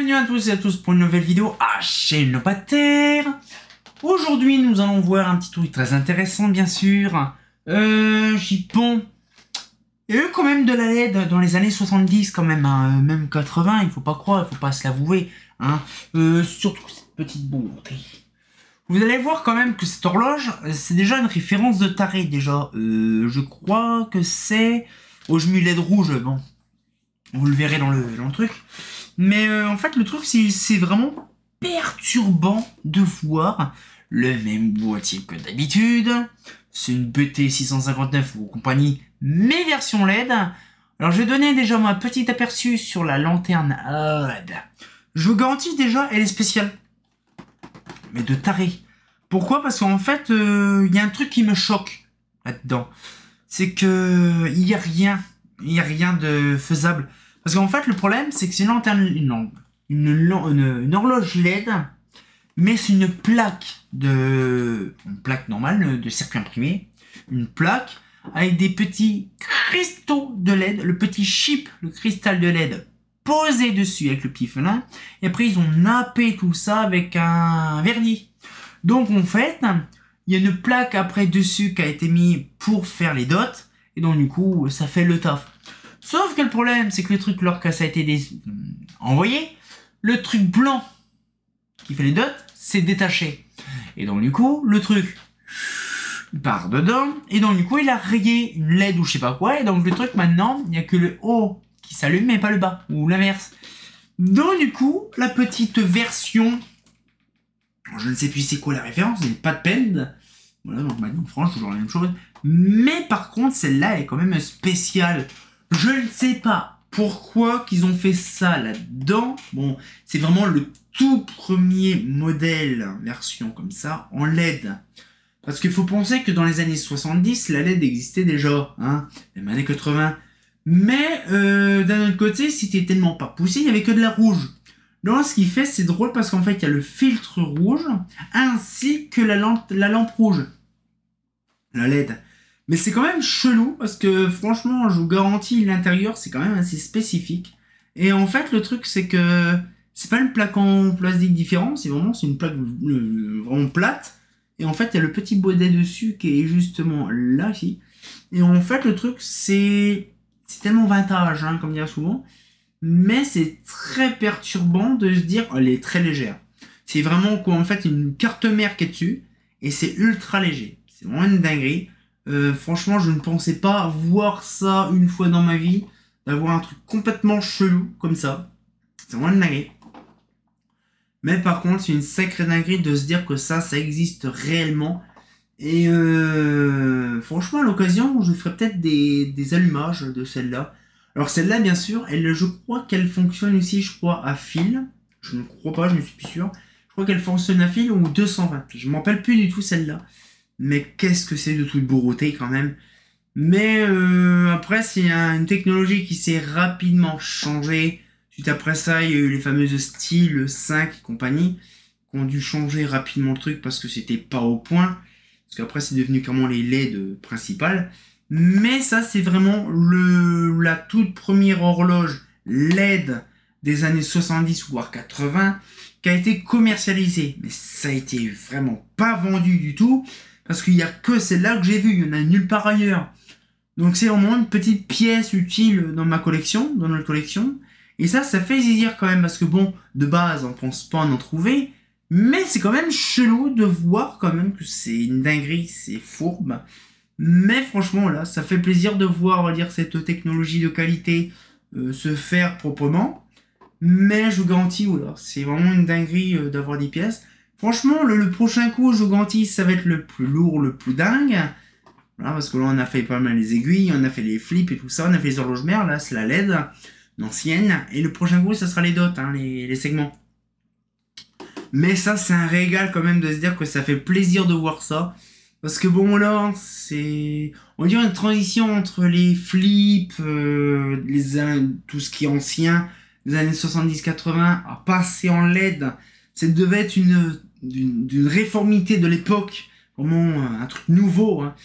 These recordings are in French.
Bienvenue à tous et à tous pour une nouvelle vidéo à chez Lopataire. Aujourd'hui, nous allons voir un petit truc très intéressant, bien sûr. Bon, il y a eu quand même de la LED dans les années 70, quand même, hein, même 80, il faut pas croire, il faut pas se l'avouer. Hein. Surtout cette petite bonté. Vous allez voir quand même que cette horloge, c'est déjà une référence de taré, déjà. Je crois que c'est... Oh, je mets LED rouge, bon. Vous le verrez dans le truc. Mais en fait, le truc, c'est vraiment perturbant de voir le même boîtier que d'habitude. C'est une BT 659 ou compagnie, mais version LED. Alors, je vais donner déjà mon petit aperçu sur la lanterne LED. Je vous garantis déjà, elle est spéciale. Mais de taré. Pourquoi? Parce qu'en fait, il y a un truc qui me choque là-dedans. C'est que il n'y a rien de faisable. Parce qu'en fait, le problème, c'est que c'est une lanterne, une horloge LED, mais c'est une plaque normale de circuit imprimé, une plaque avec des petits cristaux de LED, le petit chip, le cristal de LED posé dessus avec le petit félin, et après ils ont nappé tout ça avec un vernis. Donc en fait, il y a une plaque après dessus qui a été mise pour faire les dots, et donc du coup, ça fait le taf. Sauf que le problème, c'est que le truc, lors que ça a été envoyé, le truc blanc qui fait les dots, c'est détaché. Et donc du coup, le truc il part dedans, et donc du coup, il a rayé une LED ou je sais pas quoi, et donc le truc maintenant, il n'y a que le haut qui s'allume, mais pas le bas, ou l'inverse. Donc du coup, la petite version, je ne sais plus c'est quoi la référence, il n'y a pas de peine. Voilà, donc Manille France, toujours la même chose. Mais par contre, celle-là est quand même spéciale. Je ne sais pas pourquoi qu'ils ont fait ça là-dedans. Bon, c'est vraiment le tout premier modèle, version comme ça, en LED. Parce qu'il faut penser que dans les années 70, la LED existait déjà, hein, même années 80. Mais d'un autre côté, c'était tellement pas poussé, il n'y avait que de la rouge. Donc ce qui fait, c'est drôle parce qu'en fait, il y a le filtre rouge, ainsi que la lampe rouge. La LED. Mais c'est quand même chelou, parce que franchement, je vous garantis, l'intérieur, c'est quand même assez spécifique. Et en fait, le truc, c'est que c'est pas une plaque en plastique différent, c'est une plaque vraiment plate. Et en fait, il y a le petit bonnet dessus qui est justement là, ici. Et en fait, le truc, c'est tellement vintage, hein, comme dire souvent. Mais c'est très perturbant de se dire, elle est très légère. C'est vraiment quoi, en fait, une carte mère qui est dessus, et c'est ultra léger. C'est vraiment une dinguerie. Franchement, je ne pensais pas voir ça une fois dans ma vie, d'avoir un truc complètement chelou comme ça. C'est vraiment une dinguerie. Mais par contre, c'est une sacrée dinguerie de se dire que ça existe réellement. Et franchement, à l'occasion, je ferai peut-être des allumages de celle-là. Alors celle-là, bien sûr, je crois qu'elle fonctionne aussi, je crois, à fil. Je ne crois pas, je ne suis plus sûr. Je crois qu'elle fonctionne à fil ou 220. Je ne m'en rappelle plus du tout celle-là. Mais qu'est-ce que c'est de toute beauté quand même. Mais après, c'est une technologie qui s'est rapidement changée. Suite après ça, il y a eu les fameuses styles 5 et compagnie qui ont dû changer rapidement le truc parce que c'était pas au point. Parce qu'après, c'est devenu carrément les LED principales. Mais ça, c'est vraiment la toute première horloge LED des années 70 voire 80 qui a été commercialisée. Mais ça a été vraiment pas vendu du tout. Parce qu'il n'y a que celle-là que j'ai vue, il n'y en a nulle part ailleurs. Donc c'est vraiment une petite pièce utile dans ma collection, dans notre collection. Et ça fait zizir quand même, parce que bon, de base, on pense pas en trouver. Mais c'est quand même chelou de voir quand même que c'est une dinguerie, c'est fourbe. Mais franchement, là, ça fait plaisir de voir, on va dire, cette technologie de qualité se faire proprement. Mais je vous garantis, voilà, c'est vraiment une dinguerie d'avoir des pièces. Franchement, le prochain coup, je vous garantis, ça va être le plus lourd, le plus dingue. Voilà, parce que là, on a fait pas mal les aiguilles, on a fait les flips et tout ça, on a fait les horloges mères, là, c'est la LED, l'ancienne. Et le prochain coup, ça sera les dots, hein, les segments. Mais ça, c'est un régal quand même de se dire que ça fait plaisir de voir ça. Parce que bon, là, c'est... On dirait une transition entre les flips, tout ce qui est ancien, des années 70-80, à passer en LED. Ça devait être d'une réformité de l'époque, vraiment un truc nouveau, hein,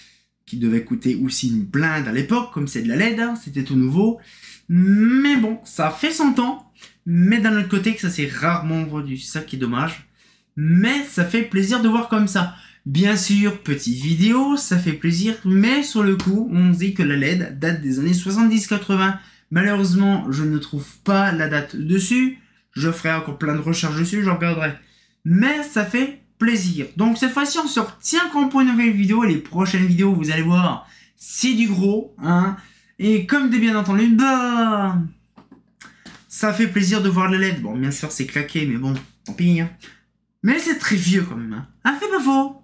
qui devait coûter aussi une blinde à l'époque, comme c'est de la LED, hein, c'était tout nouveau. Mais bon, ça fait 100 ans, Mais d'un autre côté, que ça s'est rarement vendu. C'est ça qui est dommage. Mais ça fait plaisir de voir comme ça. Bien sûr, petite vidéo, ça fait plaisir. Mais sur le coup, on dit que la LED date des années 70-80. Malheureusement, je ne trouve pas la date dessus. Je ferai encore plein de recherches dessus, je regarderai. Mais ça fait plaisir. Donc cette fois-ci, on se retient encore pour une nouvelle vidéo. Et les prochaines vidéos, vous allez voir, c'est du gros. Hein. Et comme de bien entendu, bah, ça fait plaisir de voir la LED. Bon, bien sûr, c'est claqué, mais bon, tant pis. Hein. Mais c'est très vieux quand même. Hein. Ah, c'est pas faux.